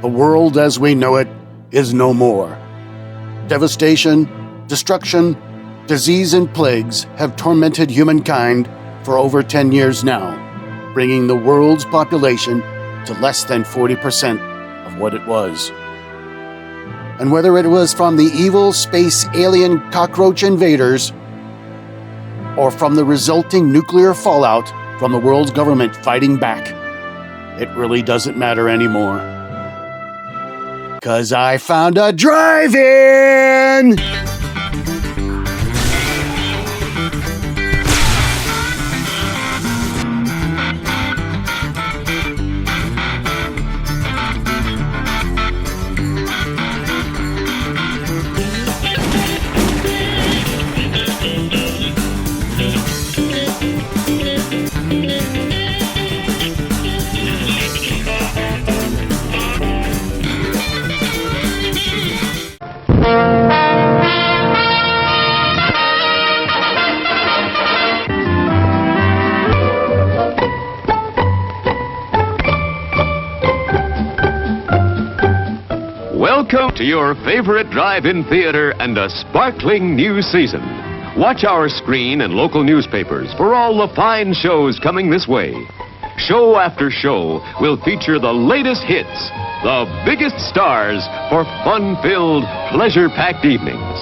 the world as we know it is no more. Devastation, destruction, disease, and plagues have tormented humankind for over 10 years now, bringing the world's population to less than 40% of what it was. And whether it was from the evil space alien cockroach invaders or from the resulting nuclear fallout from the world's government fighting back, it really doesn't matter anymore. 'Cause I found a drive-in! Welcome to your favorite drive-in theater and a sparkling new season. Watch our screen and local newspapers for all the fine shows coming this way. Show after show will feature the latest hits, the biggest stars for fun-filled, pleasure-packed evenings.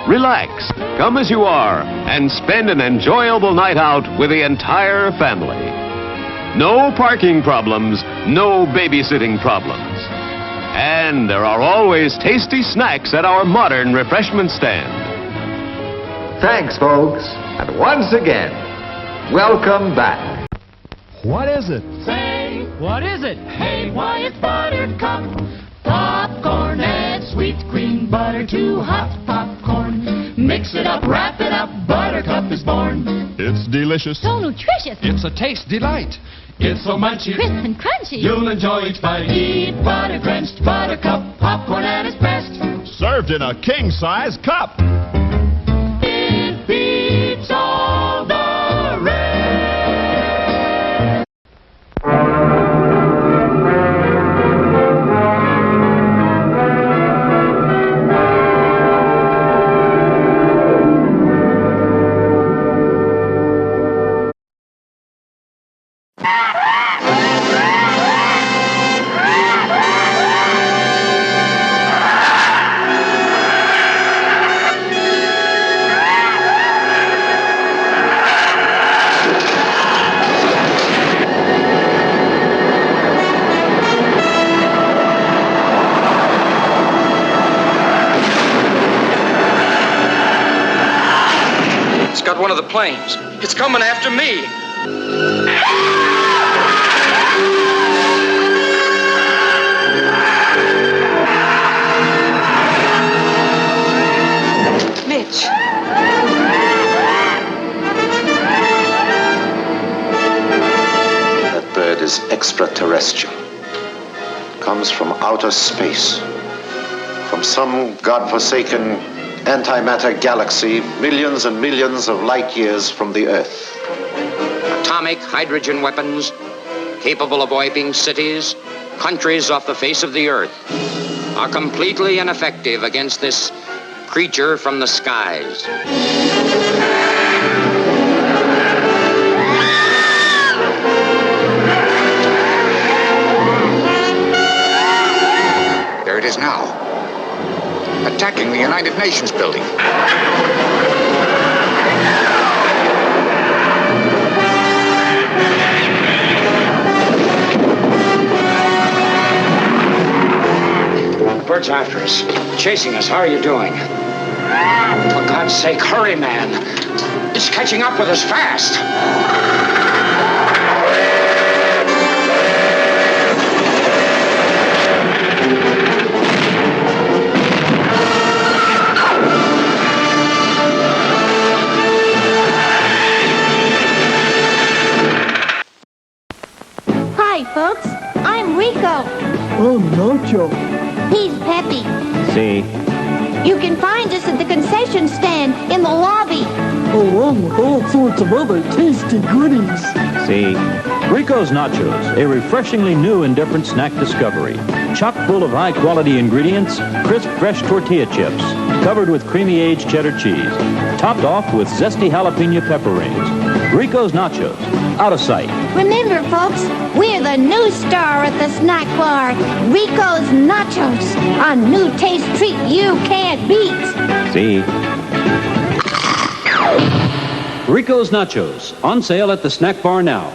Relax, come as you are, and spend an enjoyable night out with the entire family. No parking problems, no babysitting problems. And there are always tasty snacks at our modern refreshment stand. Thanks, folks. And once again, welcome back. What is it? Say, what is it? Hey, why, it's Buttercup. Popcorn and sweet cream butter, too hot popcorn. Mix it up, wrap it up, Buttercup is born. It's delicious. So nutritious. It's a taste delight. It's so munchy, Crisp and crunchy. you'll enjoy each bite. Eat butter-drenched Buttercup popcorn at its best. Served in a king-size cup. It beats all the rest. Got one of the planes. It's coming after me. Mitch. That bird is extraterrestrial. Comes from outer space. From some godforsaken antimatter galaxy millions and millions of light years from the Earth. Atomic hydrogen weapons capable of wiping cities, countries off the face of the Earth, are completely ineffective against this creature from the skies. There it is now, attacking the United Nations building. The bird's after us, chasing us. How are you doing? For God's sake, hurry, man. It's catching up with us fast. Hi, folks. I'm Rico. Oh, Nacho. He's Peppy. See. You can find us at the concession stand in the lobby. Along with all sorts of other tasty goodies. See. Rico's Nachos, a refreshingly new and different snack discovery. Chock full of high-quality ingredients, crisp, fresh tortilla chips, covered with creamy aged cheddar cheese, topped off with zesty jalapeno pepper rings. Rico's Nachos, out of sight. Remember, folks, we're the new star at the snack bar. Rico's Nachos, a new taste treat you can't beat. See? Rico's Nachos, on sale at the snack bar now.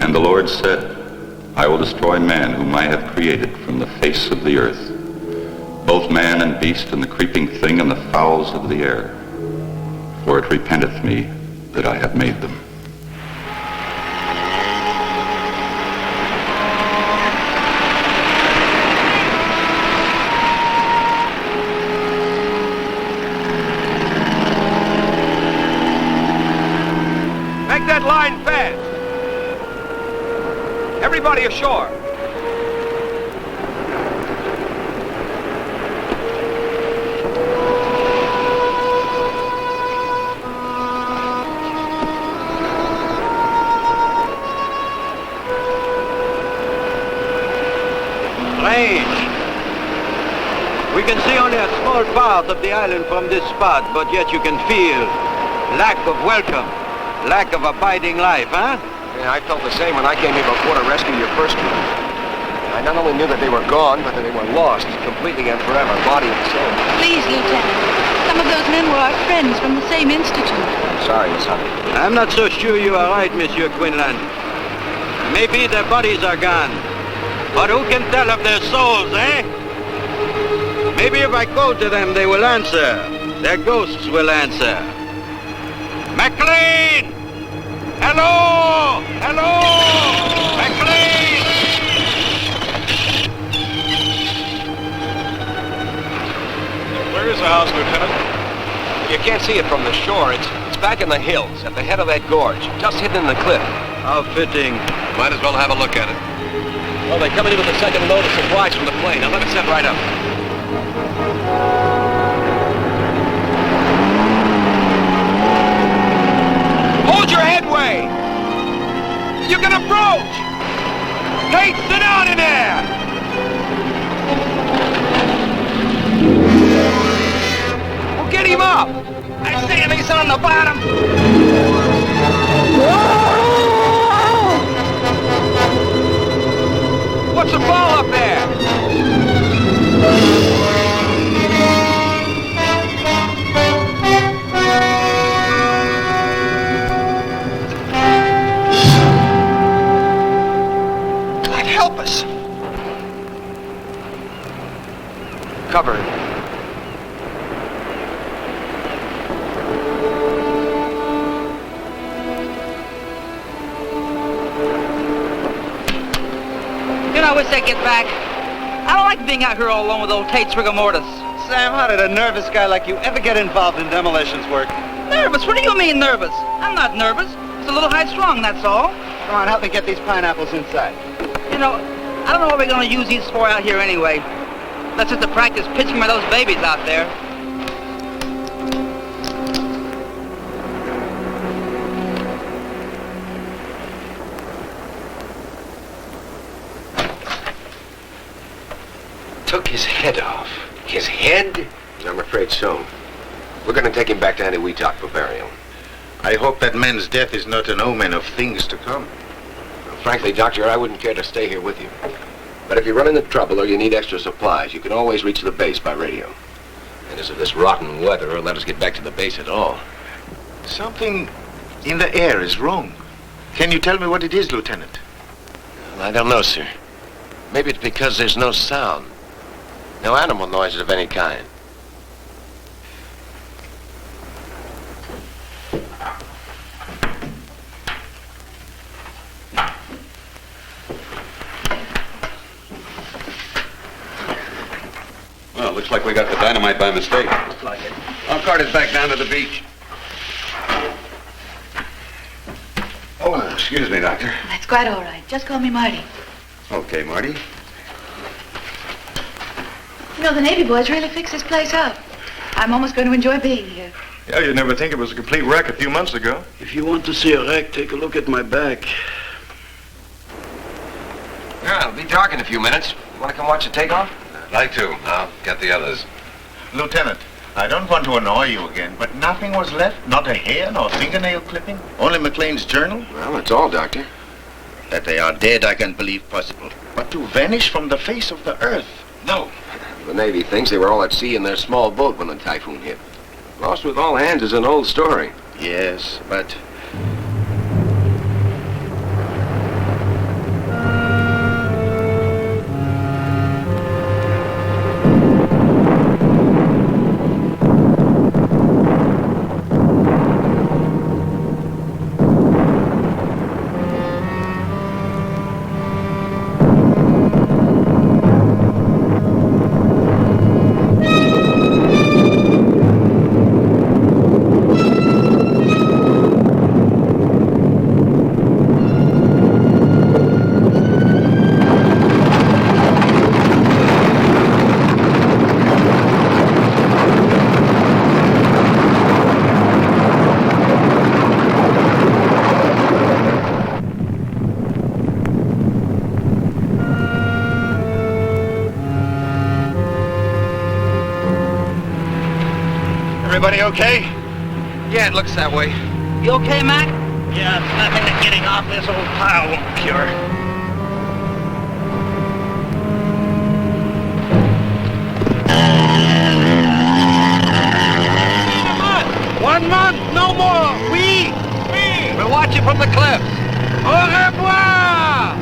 And the Lord said, I will destroy man whom I have created from the face of the earth, both man and beast and the creeping thing and the fowls of the air, for it repenteth me that I have made them. Make that line fast. Everybody ashore. Strange. We can see only a small part of the island from this spot, but yet you can feel lack of welcome, lack of abiding life, huh? Yeah, I felt the same when I came here before to rescue your first crew. I not only knew that they were gone, but that they were lost, completely and forever, body and soul. Please, Lieutenant. Some of those men were our friends from the same institute. I'm sorry, Miss Honey. I'm not so sure you are right, Monsieur Quinlan. Maybe their bodies are gone, but who can tell of their souls, eh? Maybe if I call to them, they will answer. Their ghosts will answer. McLean! Hello! Hello! McLean! Where is the house, Lieutenant? You can't see it from the shore. It's back in the hills, at the head of that gorge, just hidden in the cliff. How fitting. Might as well have a look at it. Well, they're coming in with the second load of supplies from the plane. Now let me set right up. Hold your headway! You can approach! Kate, sit down in there! Well, get him up! I see him, he's on the bottom! What's the ball up there? God help us! Cover. I wish they'd get back. I don't like being out here all alone with old Tate's rigor mortis. Sam, how did a nervous guy like you ever get involved in demolitions work? Nervous? What do you mean nervous? I'm not nervous. It's a little high-strung, that's all. Come on, help me get these pineapples inside. You know, I don't know what we're going to use these for out here anyway. That's just to practice pitching by those babies out there. Took his head off. His head? I'm afraid so. We're going to take him back to Aniwetok for burial. I hope that man's death is not an omen of things to come. Well, frankly, Doctor, I wouldn't care to stay here with you. But if you run into trouble or you need extra supplies, you can always reach the base by radio. And as if this rotten weather will let us get back to the base at all. Something in the air is wrong. Can you tell me what it is, Lieutenant? Well, I don't know, sir. Maybe it's because there's no sound. No animal noises of any kind. Well, looks like we got the dynamite by mistake. Looks like it. I'll cart it back down to the beach. Oh, excuse me, Doctor. That's quite all right. Just call me Marty. Okay, Marty. You know, the Navy boys really fixed this place up. I'm almost going to enjoy being here. Yeah, you'd never think it was a complete wreck a few months ago. If you want to see a wreck, take a look at my back. Yeah, I'll be dark in a few minutes. You want to come watch the takeoff? I'd like to. I'll get the others. Lieutenant, I don't want to annoy you again, but nothing was left? Not a hair, nor fingernail clipping? Only McLean's journal? Well, that's all, Doctor. That they are dead, I can believe possible. But to vanish from the face of the earth? No. The Navy thinks they were all at sea in their small boat when the typhoon hit. Lost with all hands is an old story. Yes, but... Everybody okay? Yeah, it looks that way. You okay, Mac? Yeah, nothing that getting off this old pile won't cure. One month, no more. We'll watch you from the cliffs. Au revoir!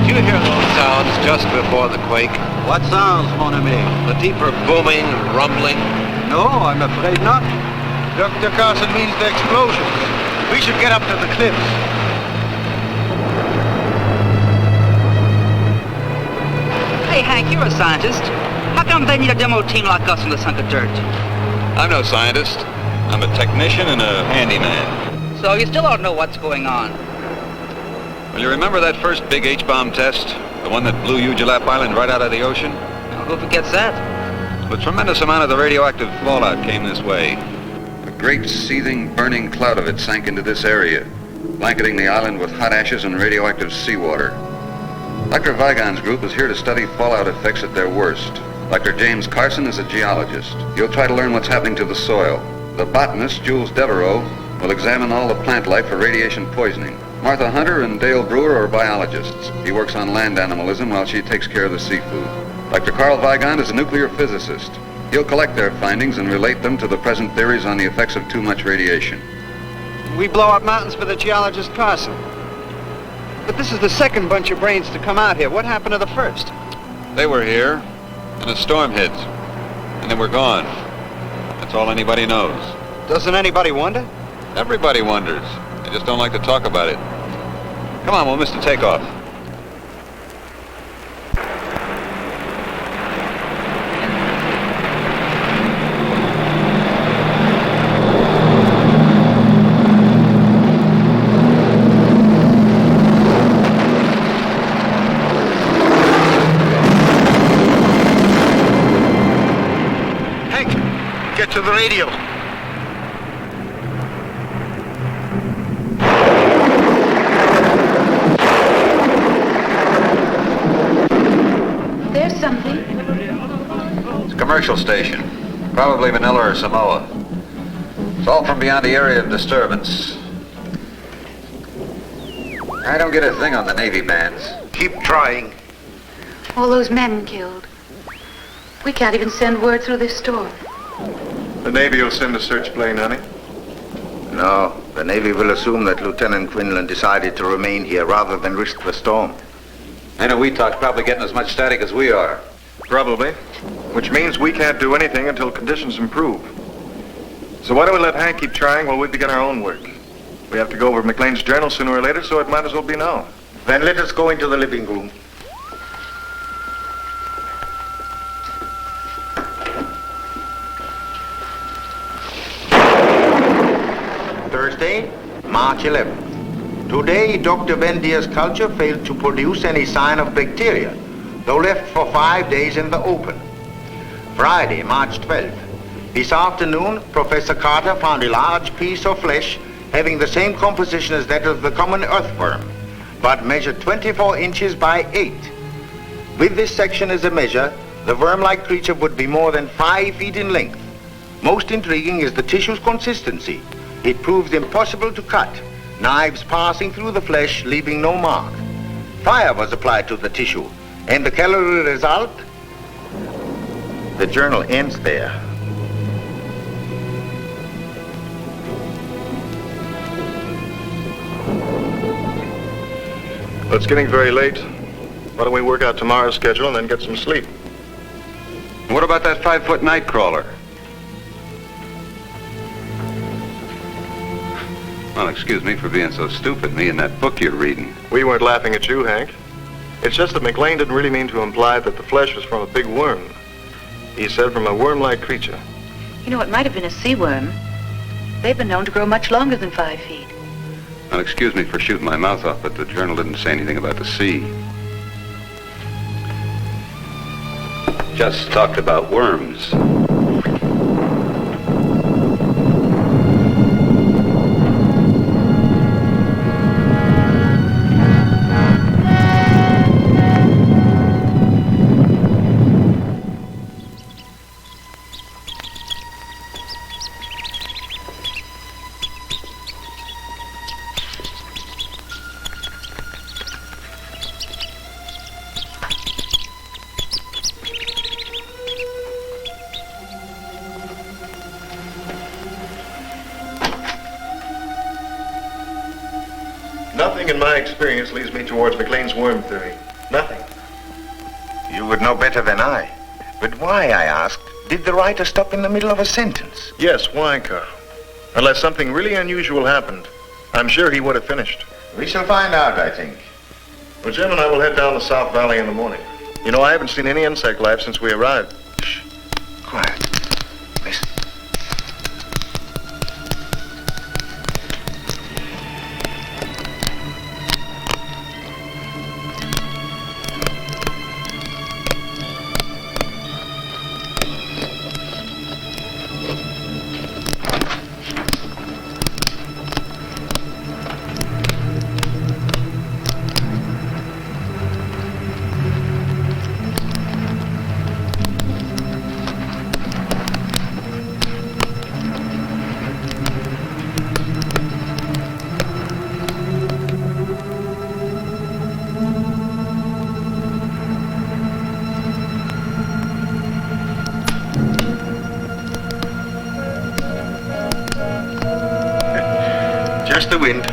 Did you hear those sounds just before the quake? What sounds, mon ami? The deeper booming, rumbling? No, I'm afraid not. Dr. Carson means the explosions. We should get up to the cliffs. Hey, Hank, you're a scientist. How come they need a demo team like us in this hunk of dirt? I'm no scientist. I'm a technician and a handyman. So you still don't know what's going on? Well, you remember that first big H-bomb test? The one that blew Ujulap Island right out of the ocean? Who forgets that? A tremendous amount of the radioactive fallout came this way. A great seething, burning cloud of it sank into this area, blanketing the island with hot ashes and radioactive seawater. Dr. Vigon's group is here to study fallout effects at their worst. Dr. James Carson is a geologist. He'll try to learn what's happening to the soil. The botanist, Jules Devereaux, will examine all the plant life for radiation poisoning. Martha Hunter and Dale Brewer are biologists. He works on land animalism while she takes care of the seafood. Dr. Carl Vigon is a nuclear physicist. He'll collect their findings and relate them to the present theories on the effects of too much radiation. We blow up mountains for the geologist Carson. But this is the second bunch of brains to come out here. What happened to the first? They were here, and a storm hit, and they were gone. That's all anybody knows. Doesn't anybody wonder? Everybody wonders. They just don't like to talk about it. Come on, we'll miss the takeoff. get to the radio. There's something. It's a commercial station. Probably Manila or Samoa. It's all from beyond the area of disturbance. I don't get a thing on the Navy bands. Keep trying. All those men killed. We can't even send word through this storm. The Navy will send a search plane, honey. No, the Navy will assume that Lieutenant Quinlan decided to remain here rather than risk the storm. I know Weetalk's probably getting as much static as we are. Probably. Which means we can't do anything until conditions improve. So why don't we let Hank keep trying while we begin our own work? We have to go over McLean's journal sooner or later, so it might as well be now. Then let us go into the living room. Thursday, March 11th. Today, Dr. Vendier's culture failed to produce any sign of bacteria, though left for 5 days in the open. Friday, March 12th. This afternoon, Professor Carter found a large piece of flesh having the same composition as that of the common earthworm, but measured 24 inches by 8. With this section as a measure, the worm-like creature would be more than 5 feet in length. Most intriguing is the tissue's consistency. It proves impossible to cut, knives passing through the flesh, leaving no mark. Fire was applied to the tissue, and the calorie result? The journal ends there. Well, it's getting very late. Why don't we work out tomorrow's schedule and then get some sleep? What about that 5-foot night crawler? Well, excuse me for being so stupid, me and that book you're reading. We weren't laughing at you, Hank. It's just that McLean didn't really mean to imply that the flesh was from a big worm. He said from a worm-like creature. You know, it might have been a sea worm. They've been known to grow much longer than 5 feet. Well, excuse me for shooting my mouth off, but the journal didn't say anything about the sea. Just talked about worms. Nothing in my experience leads me towards McLean's worm theory. Nothing. You would know better than I. But why, I asked, did the writer stop in the middle of a sentence? Yes, why, Carl? Unless something really unusual happened, I'm sure he would have finished. We shall find out, I think. Well, Jim and I will head down the South Valley in the morning. You know, I haven't seen any insect life since we arrived. Shh. Quiet. Listen. Just the wind.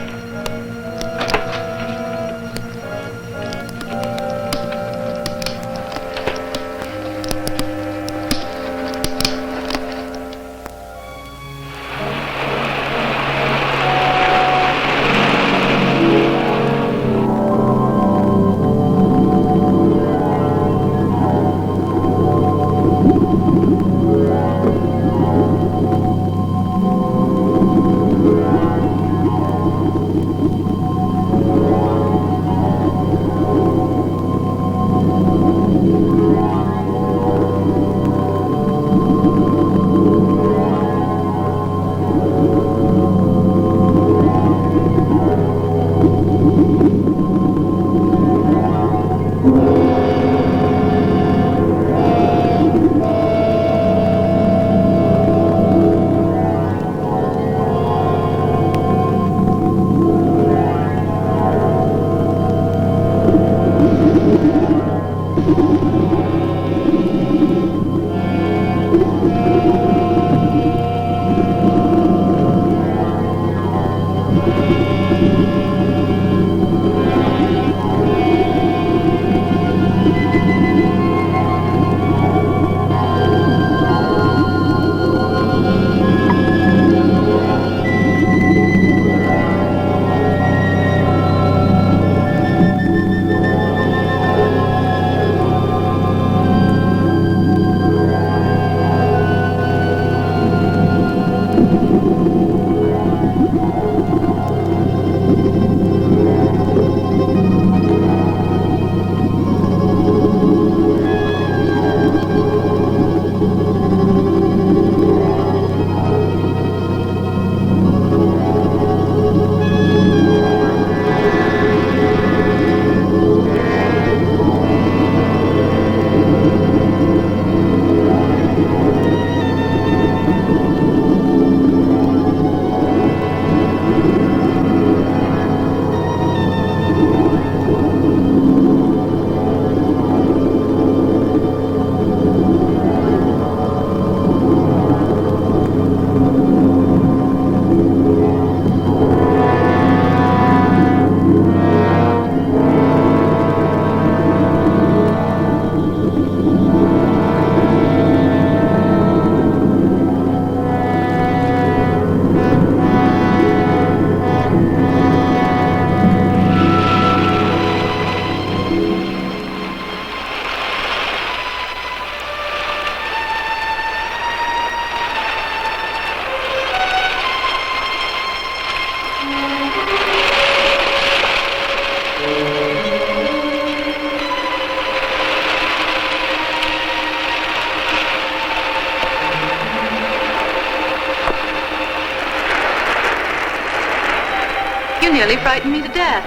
nearly frightened me to death.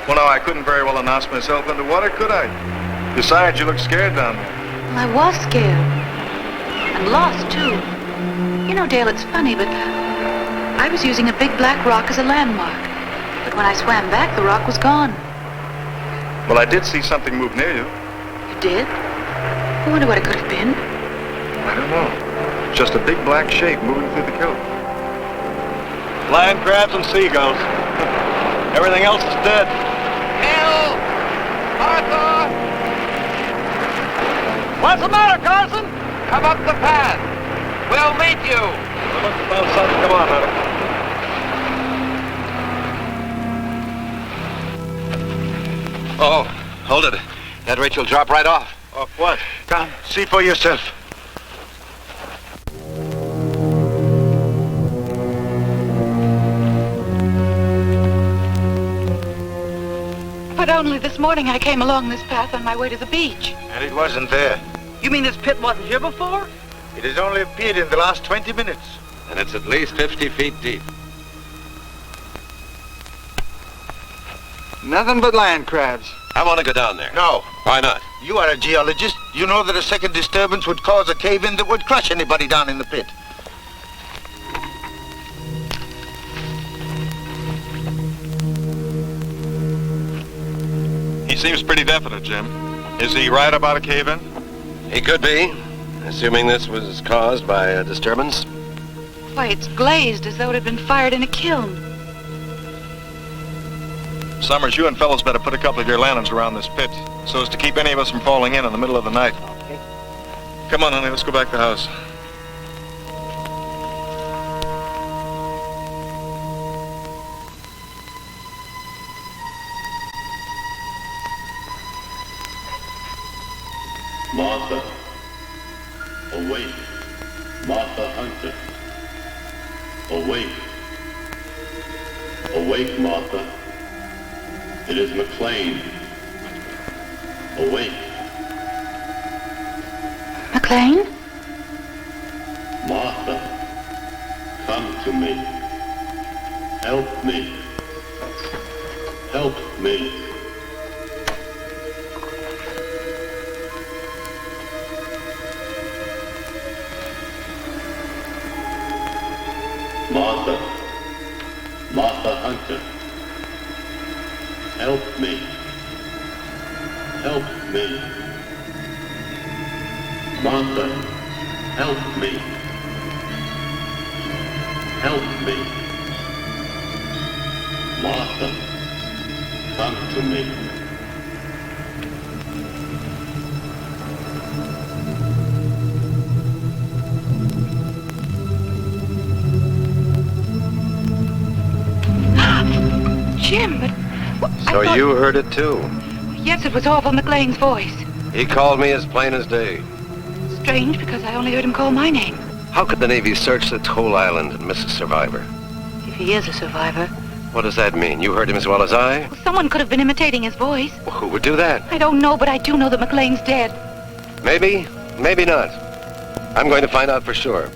Well, now, I couldn't very well announce myself underwater, could I? Besides, you look scared down there. Well, I was scared. And lost, too. You know, Dale, it's funny, but I was using a big black rock as a landmark. But when I swam back, the rock was gone. Well, I did see something move near you. You did? I wonder what it could have been. I don't know. Just a big black shape moving through the kilt. Land crabs and seagulls. Everything else is dead. Bill! Arthur! What's the matter, Carson? Come up the path. We'll meet you. We must have found something. Come on, Hunter. Oh, hold it. That Rachel drop right off. Off what? Come, see for yourself. But only this morning I came along this path on my way to the beach. And it wasn't there. You mean this pit wasn't here before? It has only appeared in the last 20 minutes. And it's at least 50 feet deep. Nothing but land crabs. I want to go down there. No. Why not? You are a geologist. You know that a second disturbance would cause a cave-in that would crush anybody down in the pit. He seems pretty definite, Jim. Is he right about a cave-in? He could be, assuming this was caused by a disturbance. Why, it's glazed as though it had been fired in a kiln. Summers, you and fellows better put a couple of your lanterns around this pit so as to keep any of us from falling in the middle of the night. Okay. Come on, honey, let's go back to the house. Martha, awake. Martha Hunter, awake. Awake, Martha. It is McLean. Awake. McLean? Martha, come to me. Help me. Help me. Martha. Martha Hunter. Help me. Help me. Martha, help me. Help me. Martha, come to me. Jim, but... So you heard it too? Yes, it was Orville McLean's voice. He called me as plain as day. Strange, because I only heard him call my name. How could the Navy search this whole island and miss a survivor? If he is a survivor. What does that mean? You heard him as well as I? Well, someone could have been imitating his voice. Well, who would do that? I don't know, but I do know that McLean's dead. Maybe, maybe not. I'm going to find out for sure.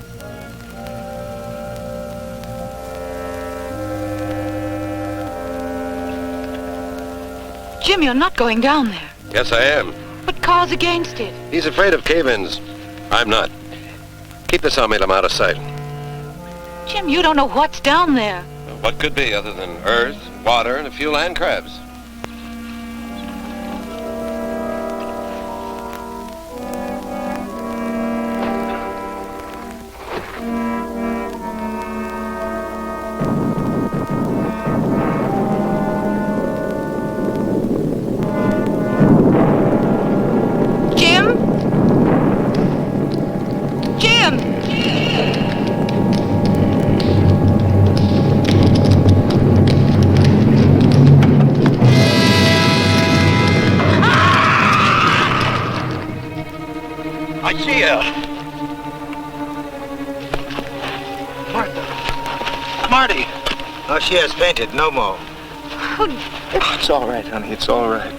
Jim, you're not going down there. Yes, I am. But Carl's against it. He's afraid of cave-ins. I'm not. Keep the sawmill out of sight. Jim, you don't know what's down there. What could be other than earth, water, and a few land crabs? Marty! Oh, she has fainted. No more. Oh, it's all right, honey. It's all right.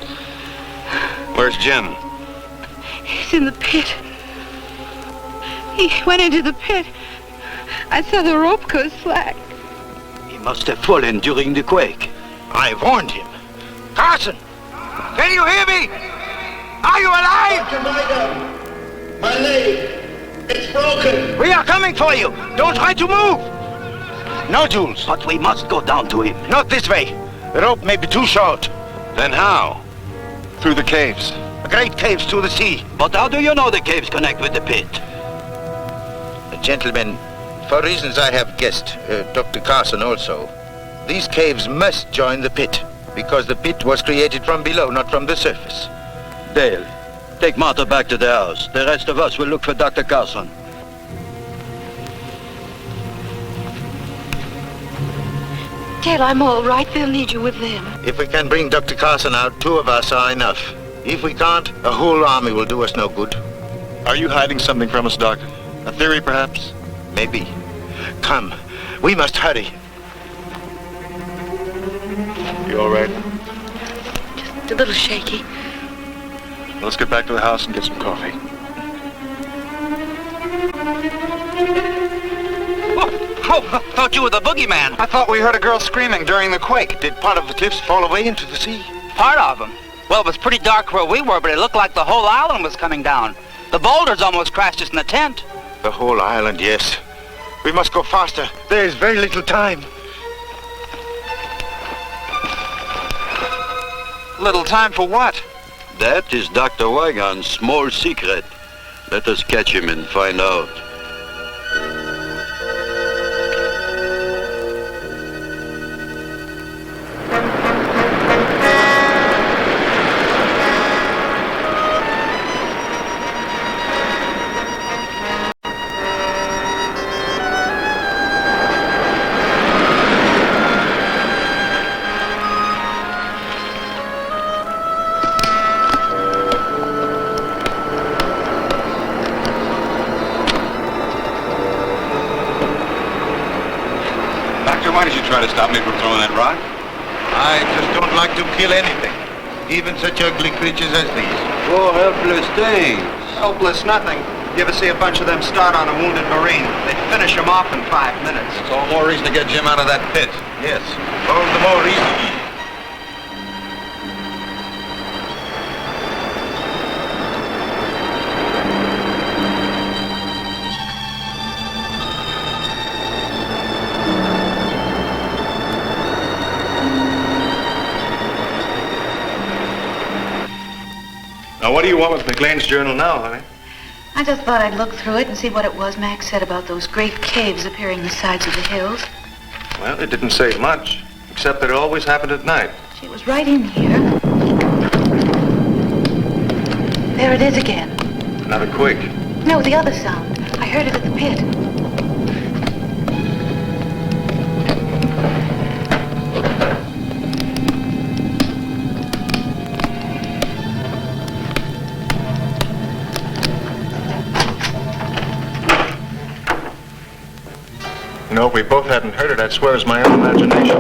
Where's Jim? He's in the pit. He went into the pit. I saw the rope go slack. He must have fallen during the quake. I warned him. Carson! Can you hear me? Are you alive? My leg! It's broken! We are coming for you! Don't try to move! No, Jules. But we must go down to him. Not this way. The rope may be too short. Then how? Through the caves. The great caves to the sea. But how do you know the caves connect with the pit? Gentlemen, for reasons I have guessed, Dr. Carson also, these caves must join the pit, because the pit was created from below, not from the surface. Dale, take Martha back to the house. The rest of us will look for Dr. Carson. Dale, I'm all right. They'll need you with them. If we can bring Dr. Carson out, 2 of us are enough. If we can't, a whole army will do us no good. Are you hiding something from us, Doctor? A theory, perhaps? Maybe. Come, we must hurry. You all right? Just a little shaky. Let's get back to the house and get some coffee. Oh, I thought you were the boogeyman. I thought we heard a girl screaming during the quake. Did part of the cliffs fall away into the sea? Part of them. Well, it was pretty dark where we were, but it looked like the whole island was coming down. The boulders almost crashed us in the tent. The whole island, yes. We must go faster. There is very little time. Little time for what? That is Dr. Wygon's small secret. Let us catch him and find out. Why did you try to stop me from throwing that rock? I just don't like to kill anything, even such ugly creatures as these. Oh, helpless things. Helpless nothing. You ever see a bunch of them start on a wounded Marine? They'd finish him off in 5 minutes. It's all more reason to get Jim out of that pit. Yes, all the more reason. Now, what do you want with McLean's journal now, honey? I just thought I'd look through it and see what it was Max said about those great caves appearing in the sides of the hills. Well, it didn't say much, except that it always happened at night. She was right in here. There it is again. Not a quake. No, the other sound. I heard it at the pit. You know, if we both hadn't heard it, I'd swear it's my own imagination.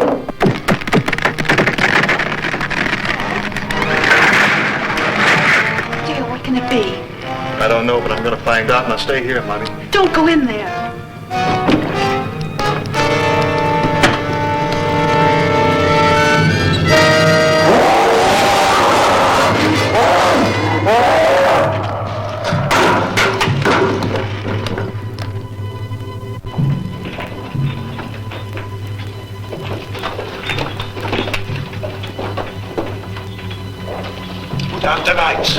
Dear, what can it be? I don't know, but I'm going to find out, and I'll stay here, Monty. Don't go in there. Down the lights.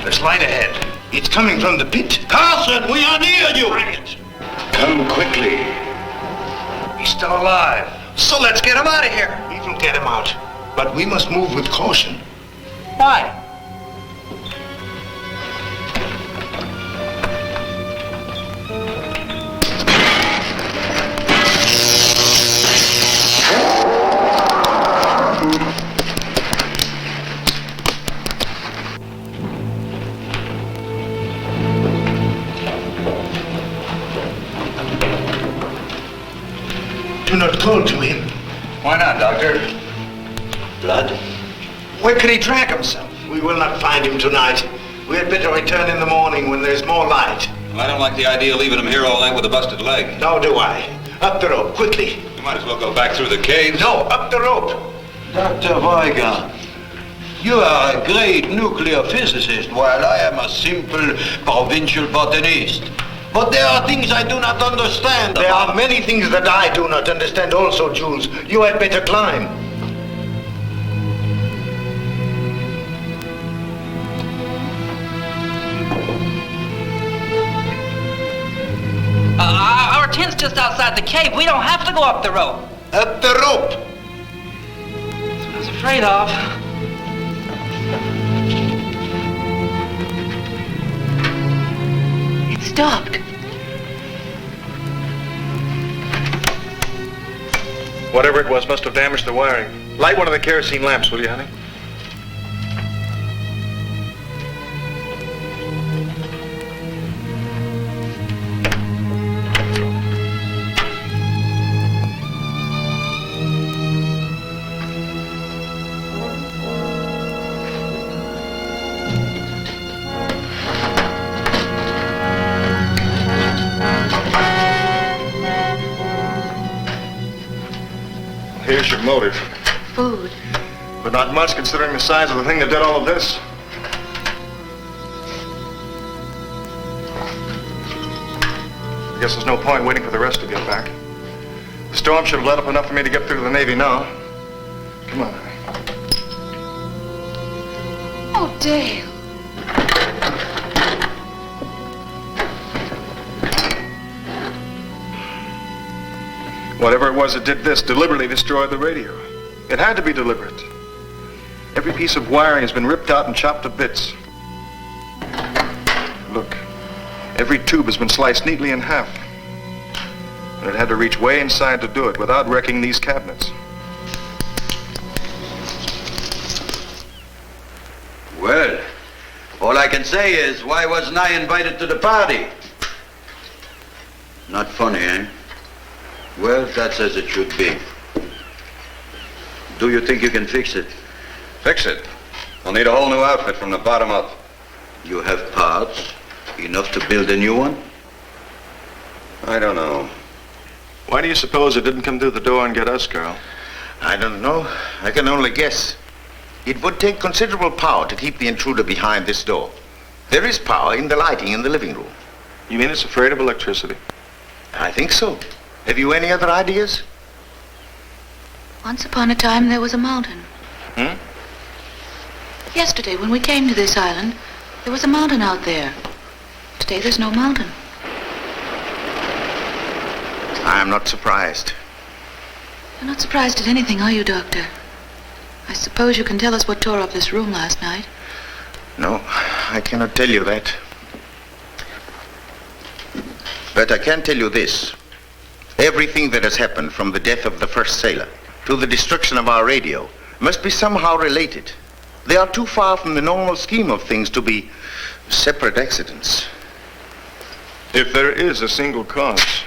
There's light ahead. It's coming from the pit. Carson, we are near you! Come quickly. He's still alive. So let's get him out of here. We will get him out. But we must move with caution. Why? Do not call to him. Why not, Doctor? Blood? Where could he drag himself? We will not find him tonight. We had better return in the morning when there's more light. Well, I don't like the idea of leaving him here all night with a busted leg. Nor do I. Up the rope, quickly. You might as well go back through the caves. No, up the rope. Dr. Weigand, you are a great nuclear physicist, while I am a simple provincial botanist. But there are things I do not understand. There are many things that I do not understand also, Jules. You had better climb. Our tent's just outside the cave. We don't have to go up the rope. Up the rope. That's what I was afraid of. It stopped. Whatever it was must have damaged the wiring. Light one of the kerosene lamps, will you, honey? Here's your motive. Food. But not much considering the size of the thing that did all of this. I guess there's no point waiting for the rest to get back. The storm should have let up enough for me to get through to the Navy now. Come on, honey. Oh, Dale. Whatever it was that did this deliberately destroyed the radio. It had to be deliberate. Every piece of wiring has been ripped out and chopped to bits. Look, every tube has been sliced neatly in half. And it had to reach way inside to do it without wrecking these cabinets. Well, all I can say is, why wasn't I invited to the party? Not funny, eh? Well, that's as it should be. Do you think you can fix it? Fix it? I'll need a whole new outfit from the bottom up. You have parts? Enough to build a new one? I don't know. Why do you suppose it didn't come through the door and get us, Carl? I don't know. I can only guess. It would take considerable power to keep the intruder behind this door. There is power in the lighting in the living room. You mean it's afraid of electricity? I think so. Have you any other ideas? Once upon a time, there was a mountain. Yesterday, when we came to this island, there was a mountain out there. Today, there's no mountain. I am not surprised. You're not surprised at anything, are you, Doctor? I suppose you can tell us what tore up this room last night. No, I cannot tell you that. But I can tell you this. Everything that has happened from the death of the first sailor to the destruction of our radio must be somehow related. They are too far from the normal scheme of things to be separate accidents. If there is a single cause,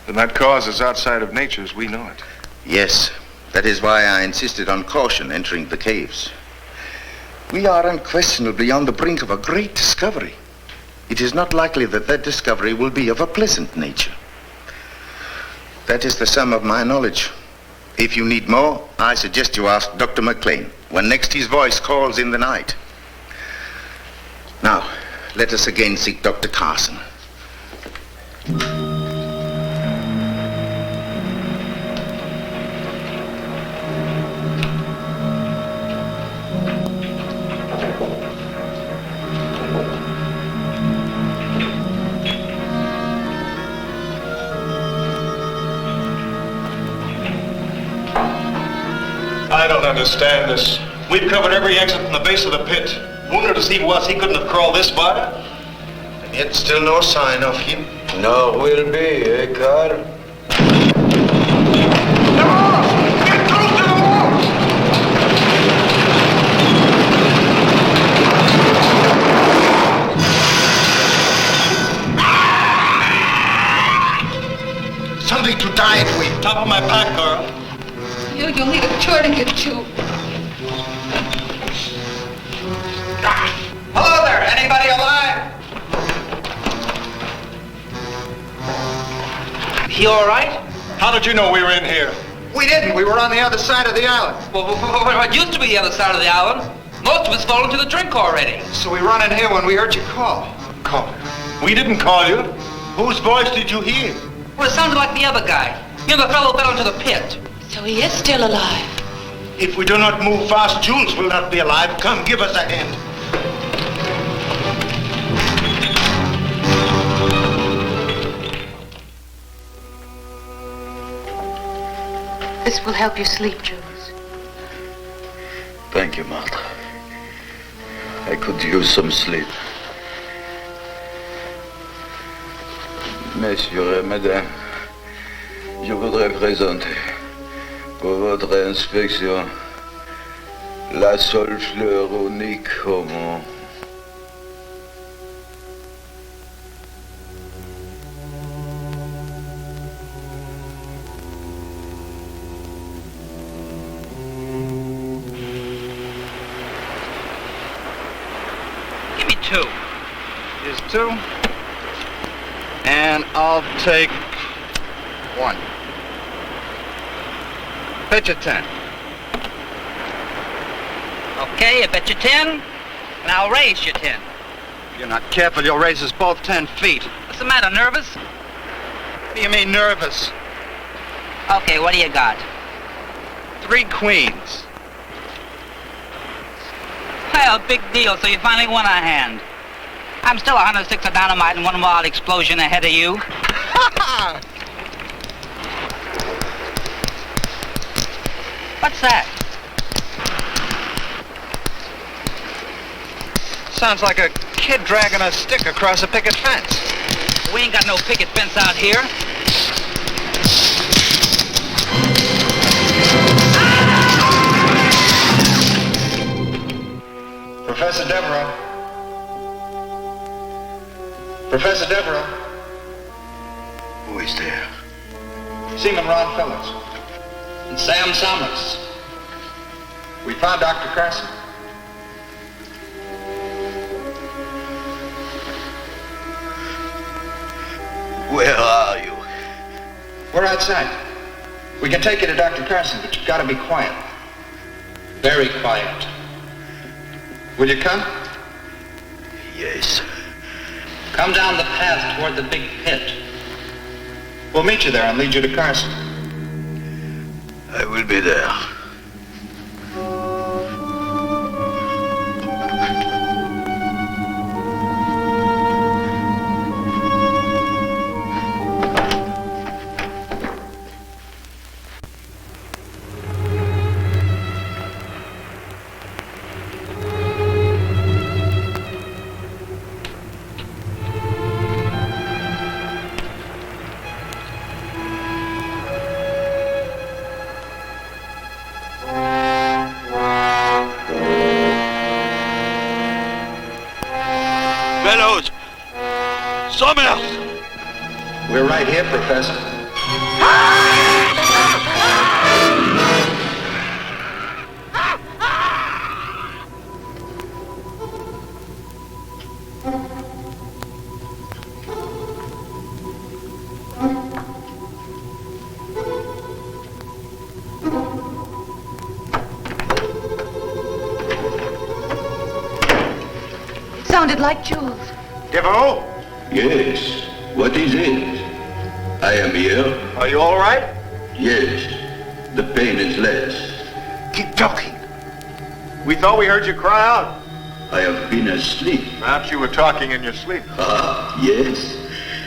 then that cause is outside of nature as we know it. Yes, that is why I insisted on caution entering the caves. We are unquestionably on the brink of a great discovery. It is not likely that that discovery will be of a pleasant nature. That is the sum of my knowledge. If you need more, I suggest you ask Dr. McLean when next his voice calls in the night. Now, let us again seek Dr. Carson. I don't understand this. We've covered every exit from the base of the pit. Wounded as he was, he couldn't have crawled this far. And yet still no sign of him. No, will be, eh, Carl? Get close to the wall! Something to tie it with. Top of my pack, Carl. You'll need a tourniquet, too. Hello there, anybody alive? You all right? How did you know we were in here? We didn't. We were on the other side of the island. Well, what used to be the other side of the island? Most of us fall into the drink already. So we run in here when we heard you call. Call? We didn't call you. Whose voice did you hear? Well, it sounded like the other guy. You know, the fellow fell into the pit. So he is still alive. If we do not move fast, Jules will not be alive. Come, give us a hand. This will help you sleep, Jules. Thank you, Martha. I could use some sleep. Messieurs et mesdames, je voudrais présenter pour votre inspection la seule fleur unique au monde. Give me 2. Here's 2. And I'll take 1. Bet you 10. Okay, I bet you 10, and I'll raise you 10. If you're not careful, you'll raise us both 10 feet. What's the matter, nervous? What do you mean, nervous? Okay, what do you got? 3 queens. Well, big deal, so you finally won a hand. I'm still 106 of dynamite and 1 wild explosion ahead of you. What's that? Sounds like a kid dragging a stick across a picket fence. We ain't got no picket fence out here. Professor Devereaux. Professor Devereaux. Who is there? Seaman Ron Phillips. And Sam Summers. We found Dr. Carson. Where are you? We're outside. We can take you to Dr. Carson, but you've got to be quiet. Very quiet. Will you come? Yes. Come down the path toward the big pit. We'll meet you there and lead you to Carson. I will be there. Fellows! Summers! We're right here, Professor. Sounded like Jules. Devereaux? Yes. What is it? I am here. Are you all right? Yes. The pain is less. Keep talking. We thought we heard you cry out. I have been asleep. Perhaps you were talking in your sleep. Ah, yes.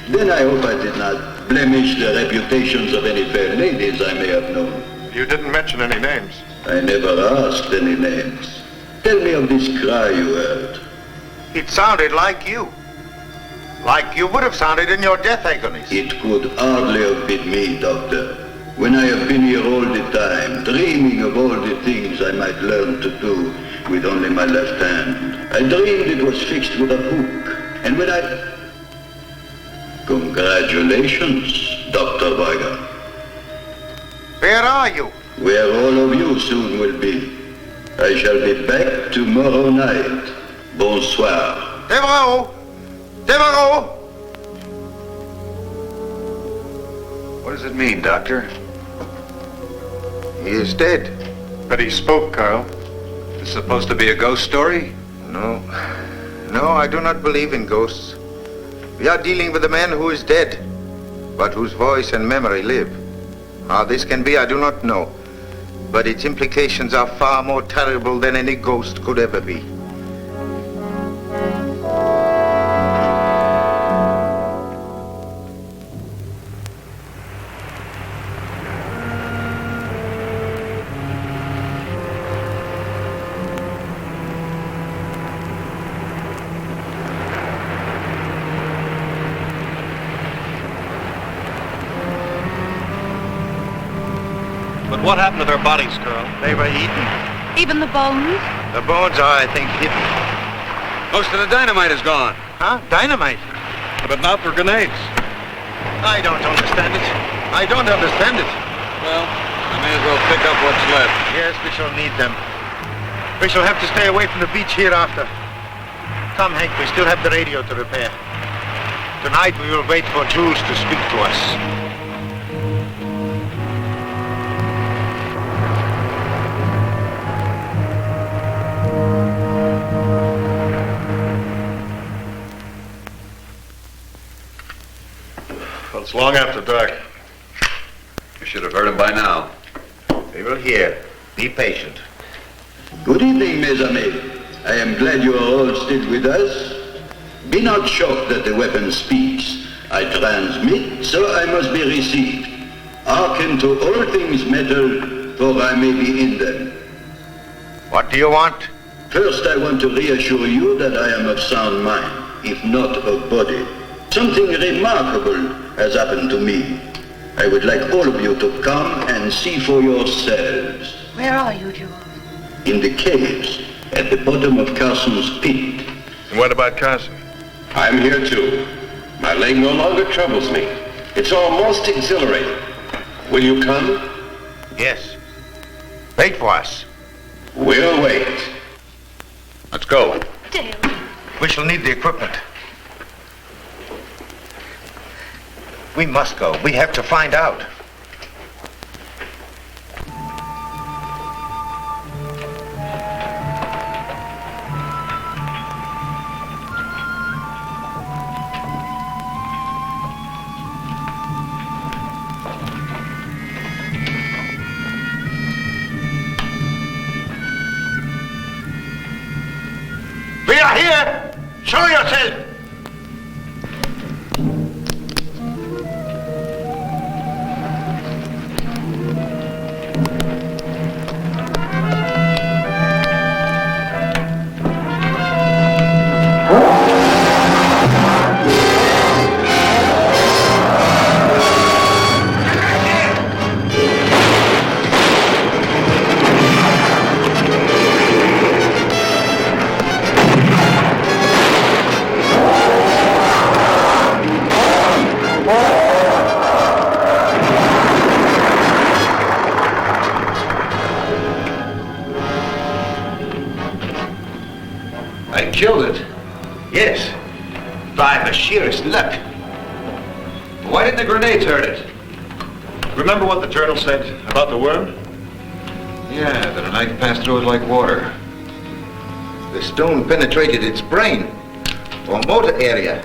Then I hope I did not blemish the reputations of any fair ladies I may have known. You didn't mention any names. I never asked any names. Tell me of this cry you heard. It sounded like you. Like you would have sounded in your death agonies. It could hardly have been me, Doctor. When I have been here all the time, dreaming of all the things I might learn to do with only my left hand. I dreamed it was fixed with a hook. And when I... Congratulations, Dr. Varga. Where are you? Where all of you soon will be. I shall be back tomorrow night. Bonsoir. Devereaux! Devereaux! What does it mean, Doctor? He is dead. But he spoke, Carl. This supposed to be a ghost story? No. No, I do not believe in ghosts. We are dealing with a man who is dead, but whose voice and memory live. How this can be, I do not know. But its implications are far more terrible than any ghost could ever be. But what happened to their bodies, Carl? They were eaten. Even the bones? The bones are, I think, hidden. Most of the dynamite is gone. Huh? Dynamite? But not for grenades. I don't understand it. I don't understand it. Well, I may as well pick up what's left. Yes, we shall need them. We shall have to stay away from the beach hereafter. Come, Hank, we still have the radio to repair. Tonight we will wait for Jules to speak to us. Well, it's long after dark. You should have heard him by now. We will hear. Be patient. Good evening, mes amis. I am glad you are all still with us. Be not shocked that the weapon speaks. I transmit, so I must be received. Hearken to all things metal, for I may be in them. What do you want? First, I want to reassure you that I am of sound mind, if not of body. Something remarkable has happened to me. I would like all of you to come and see for yourselves. Where are you, Jules? In the caves, at the bottom of Carson's pit. And what about Carson? I'm here too. My leg no longer troubles me. It's almost exhilarating. Will you come? Yes. Wait for us. We'll wait. Let's go. Dale. We shall need the equipment. We must go. We have to find out. We are here! Show yourself! Killed it? Yes. By the sheerest luck. Why didn't the grenades hurt it? Remember what the journal said about the worm? Yeah, that a knife passed through it like water. The stone penetrated its brain, or motor area,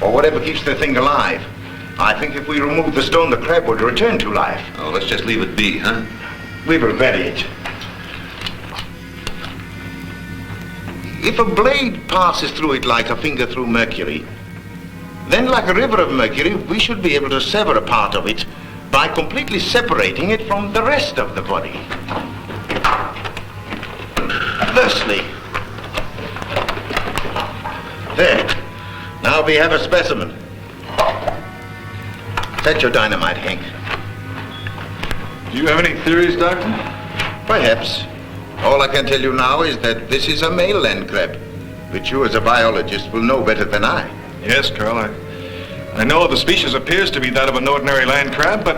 or whatever keeps the thing alive. I think if we remove the stone, the crab would return to life. Oh, let's just leave it be, huh? We will bury it. If a blade passes through it like a finger through mercury, then like a river of mercury, we should be able to sever a part of it by completely separating it from the rest of the body. Thusly. There. Now we have a specimen. Set your dynamite, Hank. Do you have any theories, Doctor? Perhaps. All I can tell you now is that this is a male land crab, which you as a biologist will know better than I. Yes, Carl. I know the species appears to be that of an ordinary land crab, but...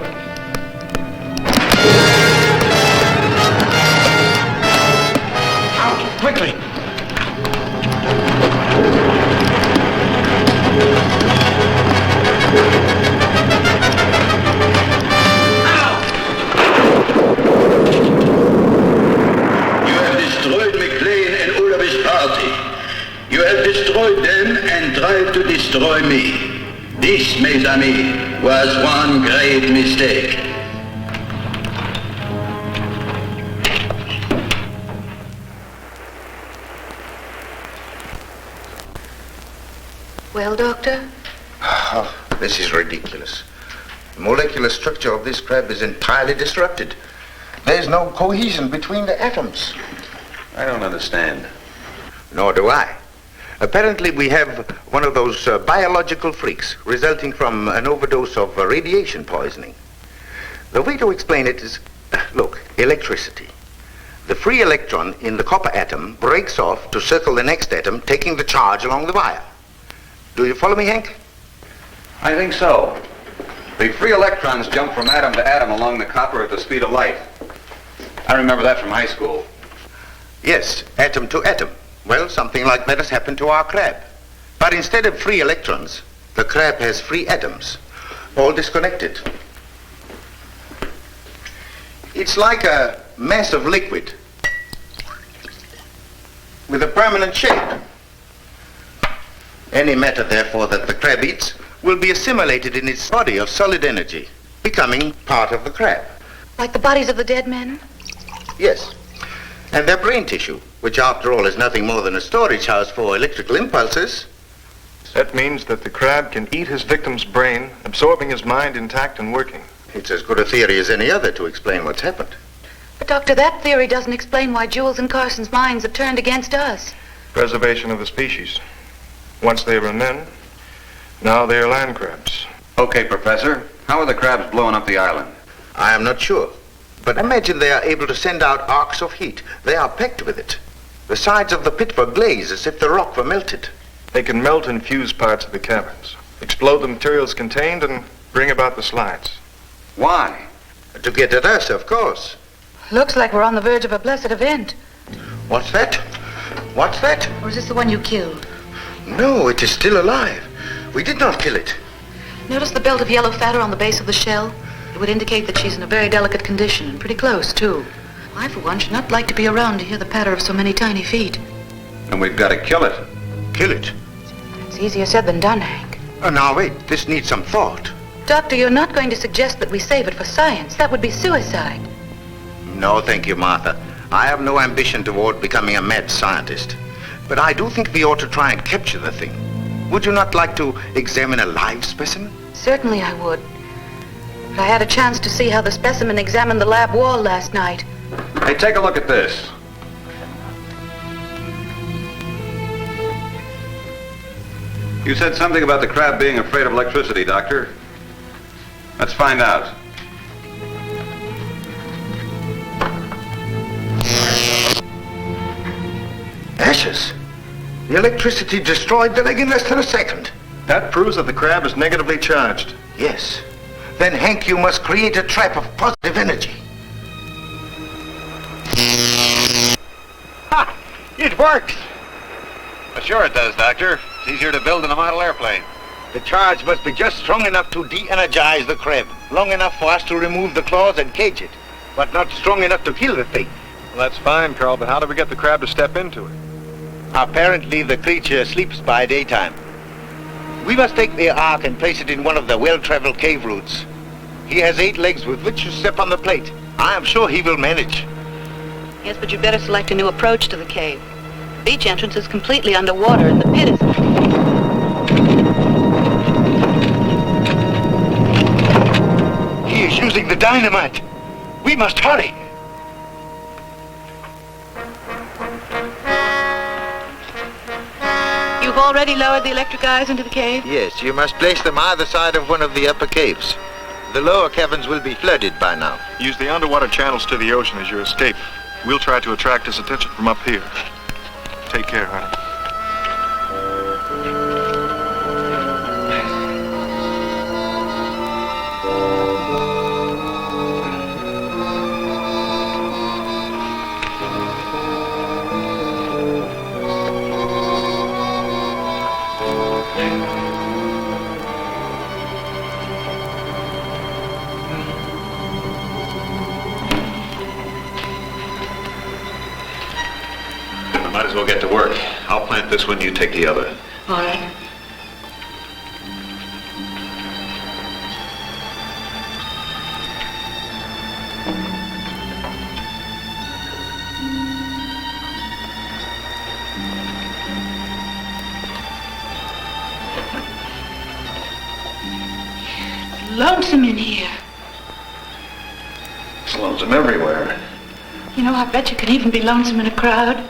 Out, quickly! destroyed them and tried to destroy me. This, mes amis, was one great mistake. Well, Doctor? Oh, this is ridiculous. The molecular structure of this crab is entirely disrupted. There's no cohesion between the atoms. I don't understand. Nor do I. Apparently, we have one of those biological freaks resulting from an overdose of radiation poisoning. The way to explain it is, look, electricity. The free electron in the copper atom breaks off to circle the next atom, taking the charge along the wire. Do you follow me, Hank? I think so. The free electrons jump from atom to atom along the copper at the speed of light. I remember that from high school. Yes, atom to atom. Well, something like that has happened to our crab. But instead of free electrons, the crab has free atoms, all disconnected. It's like a mass of liquid with a permanent shape. Any matter, therefore, that the crab eats will be assimilated in its body of solid energy, becoming part of the crab. Like the bodies of the dead men? Yes. And their brain tissue, which after all is nothing more than a storage house for electrical impulses. That means that the crab can eat his victim's brain, absorbing his mind intact and working. It's as good a theory as any other to explain what's happened. But, Doctor, that theory doesn't explain why Jules and Carson's minds have turned against us. Preservation of the species. Once they were men, now they are land crabs. Okay, Professor. How are the crabs blowing up the island? I am not sure. But imagine they are able to send out arcs of heat. They are packed with it. The sides of the pit were glazed as if the rock were melted. They can melt and fuse parts of the caverns, explode the materials contained, and bring about the slides. Why? To get at us, of course. Looks like we're on the verge of a blessed event. What's that? What's that? Or is this the one you killed? No, it is still alive. We did not kill it. Notice the belt of yellow fat on the base of the shell? It would indicate that she's in a very delicate condition, and pretty close, too. I, for one, should not like to be around to hear the patter of so many tiny feet. And we've got to kill it. Kill it? It's easier said than done, Hank. Now, wait. This needs some thought. Doctor, you're not going to suggest that we save it for science. That would be suicide. No, thank you, Martha. I have no ambition toward becoming a mad scientist. But I do think we ought to try and capture the thing. Would you not like to examine a live specimen? Certainly I would. But I had a chance to see how the specimen examined the lab wall last night. Hey, take a look at this. You said something about the crab being afraid of electricity, Doctor. Let's find out. Ashes. The electricity destroyed the leg in less than a second. That proves that the crab is negatively charged. Yes. Then, Hank, you must create a trap of positive energy. Ha! It works! Well, sure it does, Doctor. It's easier to build than a model airplane. The charge must be just strong enough to de-energize the crab. Long enough for us to remove the claws and cage it. But not strong enough to kill the thing. Well, that's fine, Carl, but how do we get the crab to step into it? Apparently, the creature sleeps by daytime. We must take the ark and place it in one of the well-traveled cave routes. He has 8 legs with which to step on the plate. I am sure he will manage. Yes, but you'd better select a new approach to the cave. The beach entrance is completely underwater, and the pit is... He is using the dynamite. We must hurry. You've already lowered the electric eyes into the cave? Yes, you must place them either side of one of the upper caves. The lower caverns will be flooded by now. Use the underwater channels to the ocean as your escape. We'll try to attract his attention from up here. Take care, honey. might as well get to work. I'll plant this one, you take the other. All right. Lonesome in here. It's lonesome everywhere. You know, I bet you could even be lonesome in a crowd.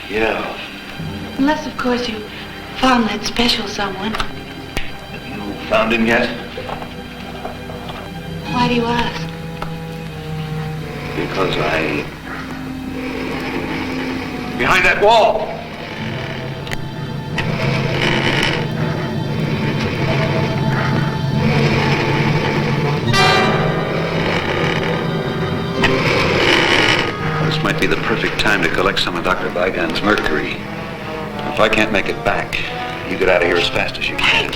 Yeah. Unless, of course, you found that special someone. Have you found him yet? Why do you ask? Because behind that wall. This might be the perfect time to collect some of Dr. Vigan's mercury. If I can't make it back, you get out of here as fast as you can.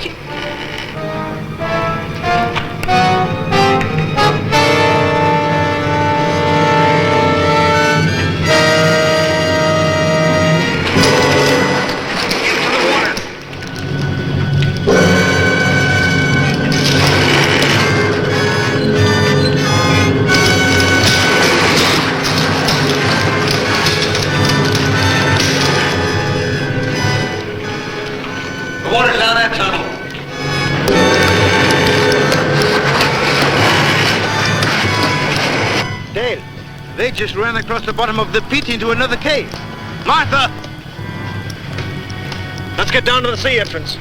They just ran across the bottom of the pit into another cave. Martha! Let's get down to the sea entrance.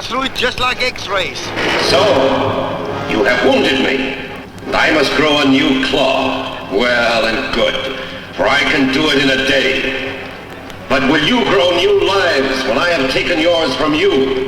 Through it just like X-rays. So, you have wounded me, and I must grow a new claw. Well and good, for I can do it in a day. But will you grow new lives when I have taken yours from you?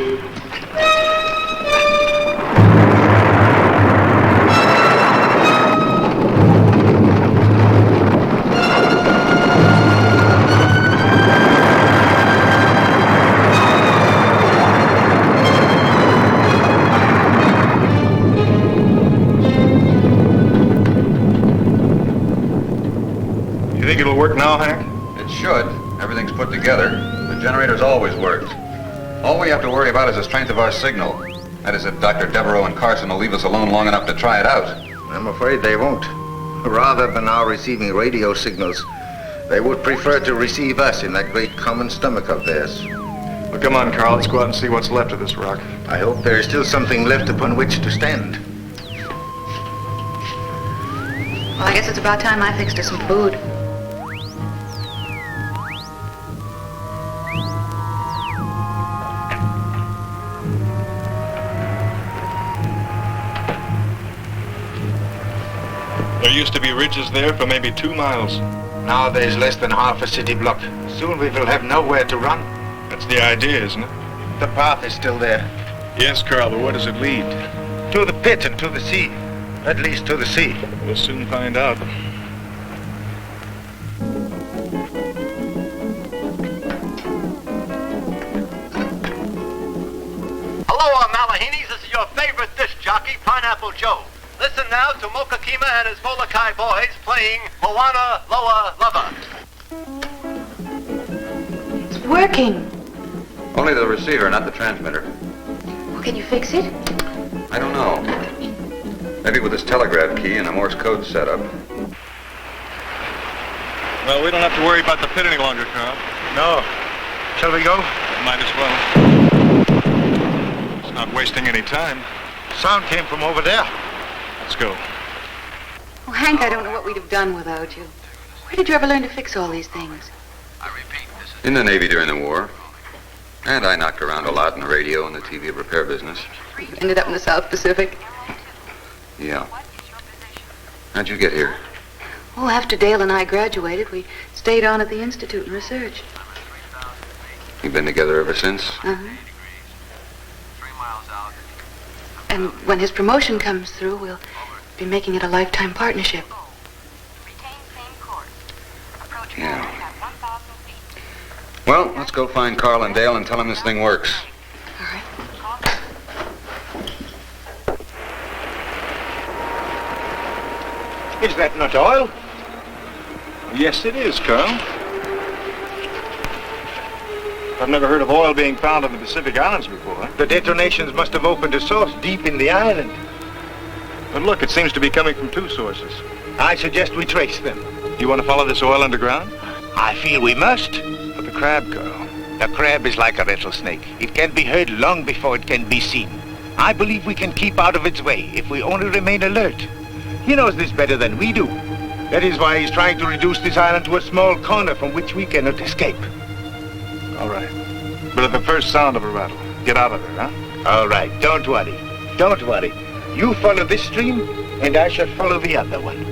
It'll work now, Hank? It should. Everything's put together. The generator's always worked. All we have to worry about is the strength of our signal. That is, if Dr. Devereaux and Carson will leave us alone long enough to try it out. I'm afraid they won't. Rather than our receiving radio signals, they would prefer to receive us in that great common stomach of theirs. Well, come on, Carl. Let's go out and see what's left of this rock. I hope there is still something left upon which to stand. Well, I guess it's about time I fixed her some food. There used to be ridges there for maybe 2 miles. Now there's less than half a city block. Soon we will have nowhere to run. That's the idea, isn't it? The path is still there. Yes, Carl, but where does it lead? To the pit and to the sea. At least to the sea. We'll soon find out. Hello, Malahinis. This is your favorite disc jockey, Pineapple Joe. Listen now to Mokakima and his Molokai boys playing Moana Loa Lava. It's working. Only the receiver, not the transmitter. Well, can you fix it? I don't know. Maybe with this telegraph key and a Morse code setup. Well, we don't have to worry about the pit any longer, Carl. No. Shall we go? Might as well. It's not wasting any time. Sound came from over there. Let's go. Oh, Hank, I don't know what we'd have done without you. Where did you ever learn to fix all these things? In the Navy during the war. And I knocked around a lot in the radio and the TV repair business. Ended up in the South Pacific. Yeah. How'd you get here? Oh, after Dale and I graduated, we stayed on at the Institute and researched. You've been together ever since? Uh-huh. And when his promotion comes through, we'll be making it a lifetime partnership. Yeah. Well, let's go find Carl and Dale and tell them this thing works. Is that not oil? Yes, it is, Carl. I've never heard of oil being found on the Pacific Islands before. The detonations must have opened a source deep in the island. But look, it seems to be coming from two sources. I suggest we trace them. You want to follow this oil underground? I feel we must. But the crab, Carl. The crab is like a rattlesnake. It can be heard long before it can be seen. I believe we can keep out of its way if we only remain alert. He knows this better than we do. That is why he's trying to reduce this island to a small corner from which we cannot escape. All right. But at the first sound of a rattle, get out of there, huh? All right. Don't worry. Don't worry. You follow this stream, and I shall follow the other one.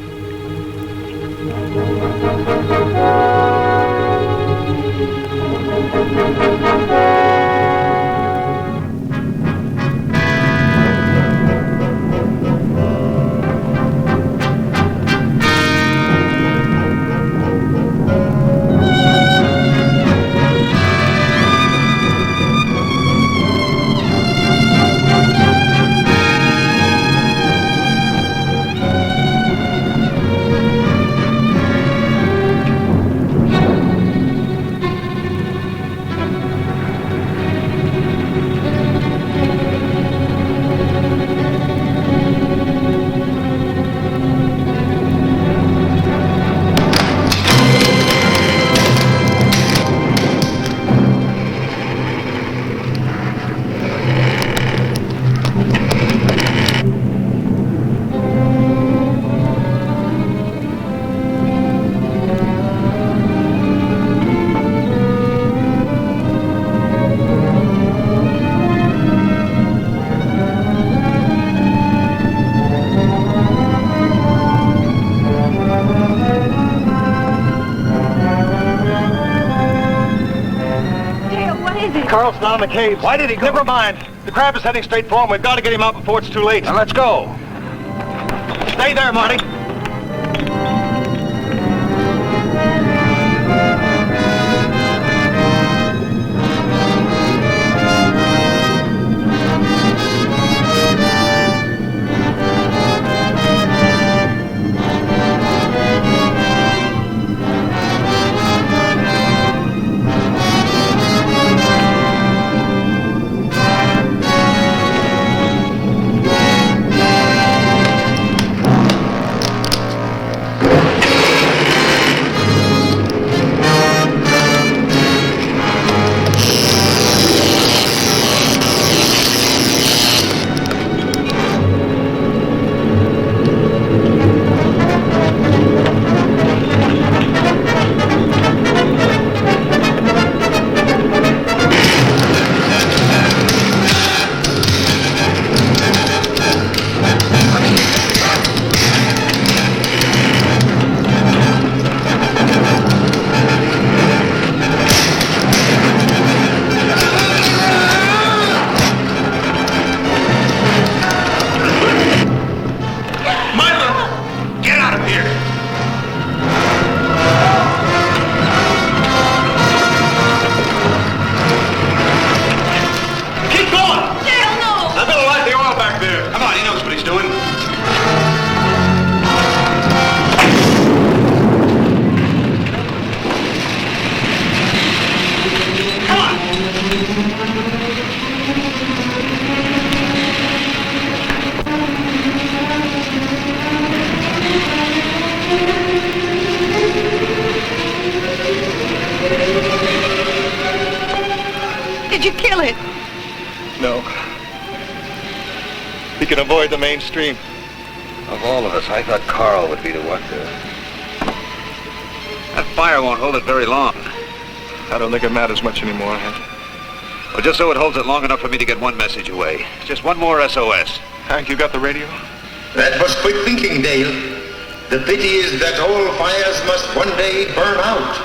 Carl's down in the cave. Why did he go? Never mind. The crab is heading straight for him. We've got to get him out before it's too late. Now let's go. Stay there, Marty. Did you kill it? No. He can avoid the mainstream. Of all of us, I thought Carl would be the one to. That fire won't hold it very long. I don't think it matters much anymore, Hank. Well, just so it holds it long enough for me to get one message away. Just one more SOS. Hank, you got the radio? That was quick thinking, Dale. The pity is that all fires must one day burn out.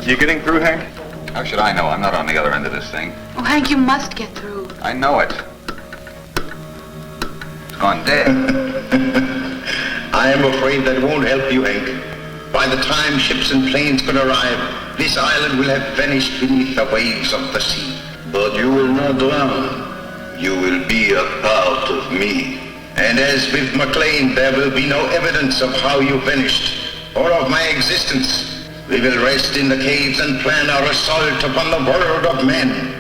You getting through, Hank? How should I know? I'm not on the other end of this thing. Oh, Hank, you must get through. I know it. It's gone dead. I am afraid that won't help you, Hank. By the time ships and planes can arrive, this island will have vanished beneath the waves of the sea. But you will not drown. You will be a part of me. And as with McLean, there will be no evidence of how you vanished, or of my existence. We will rest in the caves and plan our assault upon the world of men.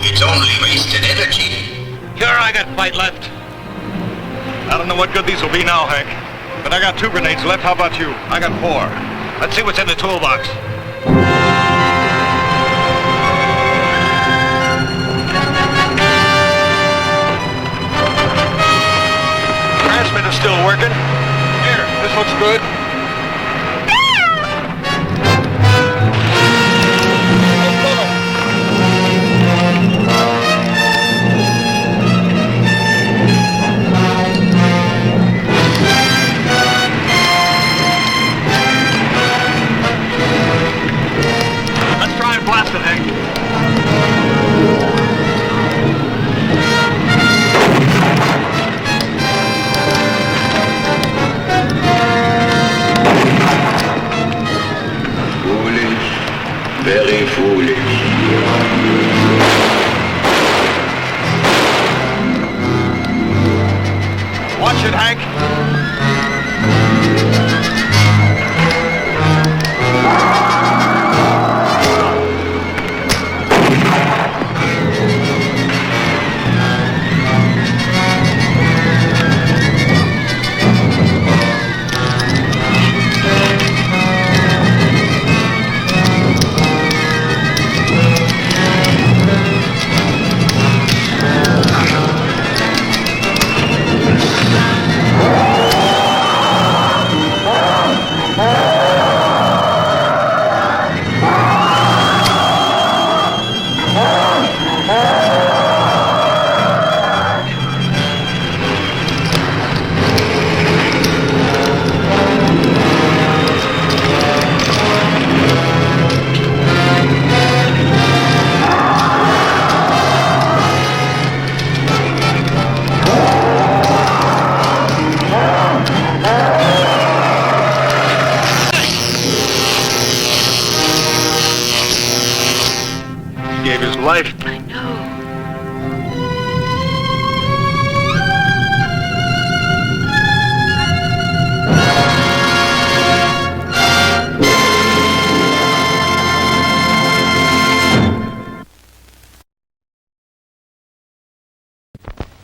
It's only wasted energy. Sure, I got fight left. I don't know what good these will be now, Hank. But I got 2 grenades left. How about you? I got 4. Let's see what's in the toolbox. Transmitter's still working. Here, this looks good. Blast it, Hank.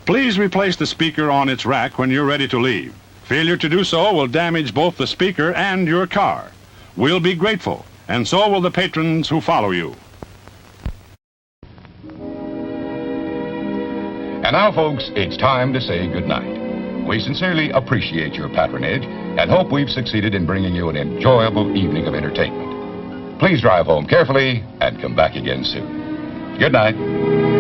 Please replace the speaker on its rack when you're ready to leave. Failure to do so will damage both the speaker and your car. We'll be grateful, and so will the patrons who follow you. And now, folks, it's time to say goodnight. We sincerely appreciate your patronage and hope we've succeeded in bringing you an enjoyable evening of entertainment. Please drive home carefully and come back again soon. Good night.